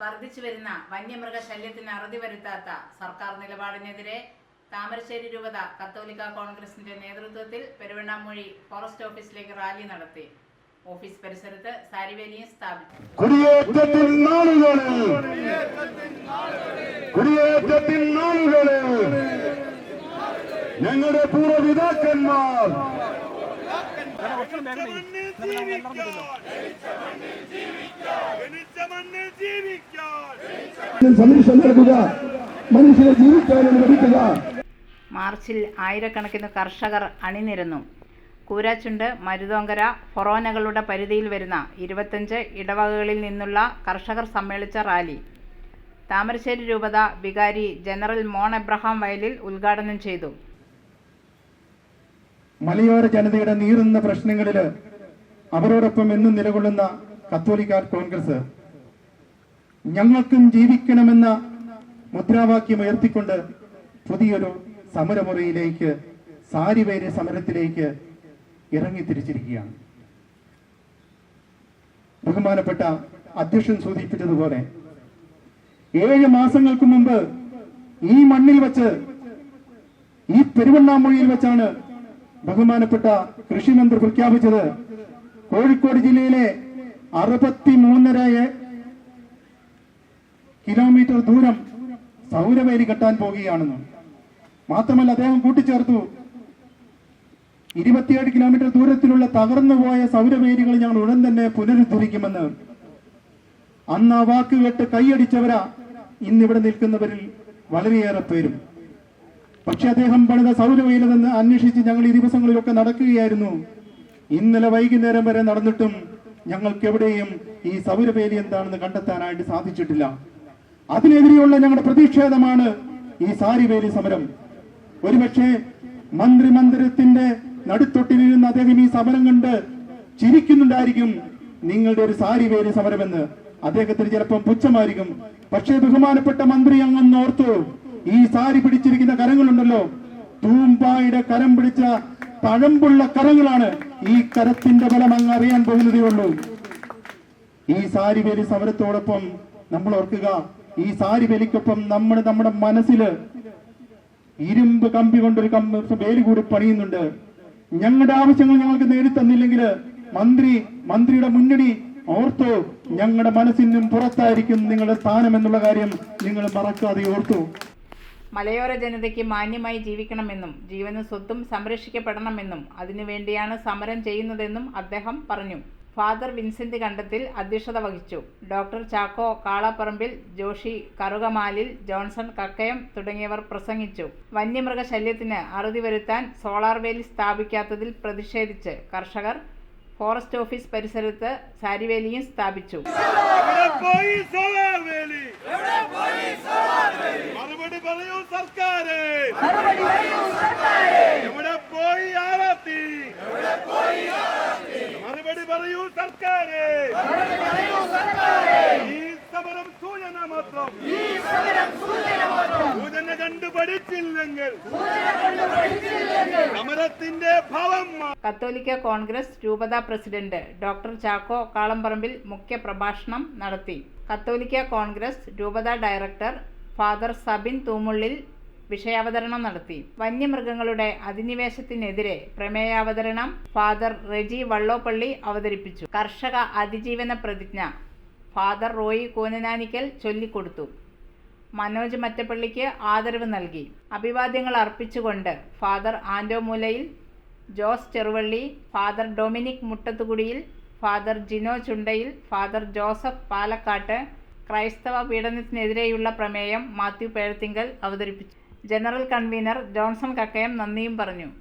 വർദ്ധിച്ചു വരുന്ന വന്യമൃഗശല്യത്തിന് അറുതി വരുത്താത്ത സർക്കാർ നിലപാടിനെതിരെ താമരശ്ശേരി രൂപത കത്തോലിക്ക കോൺഗ്രസിന്റെ നേതൃത്വത്തിൽ പെരുവണ്ണാമൂഴി ഫോറസ്റ്റ് ഓഫീസിലേക്ക് റാലി നടത്തി. ഓഫീസ് പരിസരത്ത് സാരിവേലിയും സ്ഥാപിച്ചു. ഞങ്ങളുടെ പൂർവ്വപിതാക്കന്മാർ സംരക്ഷണം നൽകുക, മനുഷ്യരെ ജീവിക്കാൻ അനുവദിക്കുക. മാർച്ചിൽ ആയിരക്കണക്കിന് കർഷകർ അണിനിരന്നു. കൂരാച്ചുണ്ട്, മരുതോങ്കര, ഫൊറോനകളുടെ പരിധിയിൽ വരുന്ന 25 ഇടവകകളിൽ നിന്നുള്ള കർഷകർ സമ്മേളിച്ച റാലി താമരശ്ശേരി രൂപത വികാരി ജനറൽ മോൺ എബ്രഹാം വയലിൽ ഉദ്ഘാടനം ചെയ്തു. മലയോര ജനതയുടെ നീറുന്ന പ്രശ്നങ്ങളിൽ അവരോടൊപ്പം എന്നും നിലകൊള്ളുന്ന കത്തോലിക്ക കോൺഗ്രസ് ഞങ്ങൾക്കും ജീവിക്കണമെന്ന മുദ്രാവാക്യം ഉയർത്തിക്കൊണ്ട് പുതിയൊരു സമരമുറയിലേക്ക്, സാരിവേരി സമരത്തിലേക്ക് ഇറങ്ങിത്തിരിച്ചിരിക്കുകയാണ്. ബഹുമാനപ്പെട്ട അധ്യക്ഷൻ സൂചിപ്പിച്ചതുപോലെ 7 മാസങ്ങൾക്ക് മുമ്പ് ഈ മണ്ണിൽ വച്ച്, ഈ പെരുവണ്ണാമൂഴിയിൽ വെച്ചാണ് ബഹുമാനപ്പെട്ട കൃഷിമന്ത്രി പ്രഖ്യാപിച്ചത് കോഴിക്കോട് ജില്ലയിലെ 63.5 കിലോമീറ്റർ ദൂരം സൗരവേലി കെട്ടാൻ പോകുകയാണെന്ന്. മാത്രമല്ല അദ്ദേഹം കൂട്ടിച്ചേർത്തു, 27 കിലോമീറ്റർ ദൂരത്തിലുള്ള തകർന്നുപോയ സൗരവേലികൾ ഞങ്ങൾ ഉടൻ തന്നെ പുനരുദ്ധരിക്കുമെന്ന്. അന്ന് ആ വാക്ക് കേട്ട് കൈയടിച്ചവരാ ഇന്നിവിടെ നിൽക്കുന്നവരിൽ വളരെയേറെ പേരും. പക്ഷെ അദ്ദേഹം പണിത സൗരവേലി നിന്ന് അന്വേഷിച്ച് ഞങ്ങൾ ഈ ദിവസങ്ങളിലൊക്കെ നടക്കുകയായിരുന്നു. ഇന്നലെ വൈകുന്നേരം വരെ നടന്നിട്ടും ഞങ്ങൾക്ക് എവിടെയും ഈ സൗരവേലി എന്താണെന്ന് കണ്ടെത്താനായിട്ട് സാധിച്ചിട്ടില്ല. അതിനെതിരെയുള്ള ഞങ്ങളുടെ പ്രതിഷേധമാണ് ഈ സാരിവേലി സമരം. ഒരുപക്ഷെ മന്ത്രിമന്ദിരത്തിന്റെ നടുത്തൊട്ടിലിരുന്ന് അദ്ദേഹം ഈ സമരം കണ്ട് ചിരിക്കുന്നുണ്ടായിരിക്കും, നിങ്ങളുടെ ഒരു സാരിവേലി സമരമെന്ന്. അദ്ദേഹത്തിന് ചിലപ്പം പുച്ഛമായിരിക്കും. പക്ഷേ ബഹുമാനപ്പെട്ട മന്ത്രി അങ്ങൊന്ന് ഓർത്തു, ഈ സാരി പിടിച്ചിരിക്കുന്ന കരങ്ങളുണ്ടല്ലോ, തൂമ്പായുടെ കരം പിടിച്ച തഴമ്പുള്ള കരങ്ങളാണ്. ഈ കരത്തിന്റെ ബലം അങ്ങ് അറിയാൻ പോകുന്നതേ ഉള്ളൂ. ഈ സാരിവേലി സമരത്തോടൊപ്പം നമ്മൾ ഓർക്കുക, ഈ സാരിവേലിക്കൊപ്പം നമ്മുടെ മനസ്സില് ഇരുമ്പ് കമ്പി കൊണ്ടൊരു വേലി കൂടി പണിയുന്നുണ്ട്. ഞങ്ങളുടെ ആവശ്യങ്ങൾ ഞങ്ങൾക്ക് നേടിത്തന്നില്ലെങ്കിൽ മന്ത്രിയുടെ മുന്നണി ഓർത്തു, ഞങ്ങളുടെ മനസ്സിനും പുറത്തായിരിക്കും നിങ്ങളുടെ സ്ഥാനം എന്നുള്ള കാര്യം നിങ്ങൾ മറക്കാതെ ഓർത്തു. മലയോര ജനതയ്ക്ക് മാന്യമായി ജീവിക്കണമെന്നും ജീവനും സ്വത്തും സംരക്ഷിക്കപ്പെടണമെന്നും അതിനുവേണ്ടിയാണ് സമരം ചെയ്യുന്നതെന്നും അദ്ദേഹം പറഞ്ഞു. ഫാദർ വിൻസെന്റ് കണ്ടത്തിൽ അധ്യക്ഷത വഹിച്ചു. ഡോക്ടർ ചാക്കോ കാളപ്പറമ്പിൽ, ജോഷി കറുകമാലിൽ, ജോൺസൺ കക്കയം തുടങ്ങിയവർ പ്രസംഗിച്ചു. വന്യമൃഗശല്യത്തിന് അറുതി വരുത്താൻ സോളാർ വേലി സ്ഥാപിക്കാത്തതിൽ പ്രതിഷേധിച്ച് കർഷകർ ഫോറസ്റ്റ് ഓഫീസ് പരിസരത്ത് സാരിവേലിയും സ്ഥാപിച്ചു. കത്തോലിക്ക കോൺഗ്രസ് രൂപത പ്രസിഡന്റ് ഡോക്ടർ ചാക്കോ കാളംപറമ്പിൽ മുഖ്യ പ്രഭാഷണം നടത്തി. കത്തോലിക്ക കോൺഗ്രസ് രൂപത ഡയറക്ടർ ഫാദർ സബിൻ തൂമുള്ളിൽ വിഷയാവതരണം നടത്തി. വന്യമൃഗങ്ങളുടെ അധിനിവേശത്തിനെതിരെ പ്രമേയാവതരണം ഫാദർ റെജി വള്ളോപ്പള്ളി അവതരിപ്പിച്ചു. കർഷക അതിജീവന പ്രതിജ്ഞ ഫാദർ റോയി കൂനനാനിക്കൽ ചൊല്ലിക്കൊടുത്തു. മനോജ് മറ്റപ്പള്ളിക്ക് ആദരവ് നൽകി. അഭിവാദ്യങ്ങൾ അർപ്പിച്ചുകൊണ്ട് ഫാദർ ആൻഡോ മൂലയിൽ, Jose Cheruvally, father Dominic Muttathukudiyil, father Jino Chundayil, father Joseph Palakkatt ക്രൈസ്തവ പീഡനത്തിനെതിരെയുള്ള പ്രമേയം മാത്യു പേഴത്തിങ്കൽ അവതരിപ്പിച്ചു. ജനറൽ കൺവീനർ ജോൺസൺ കക്കയം നന്ദിയും പറഞ്ഞു.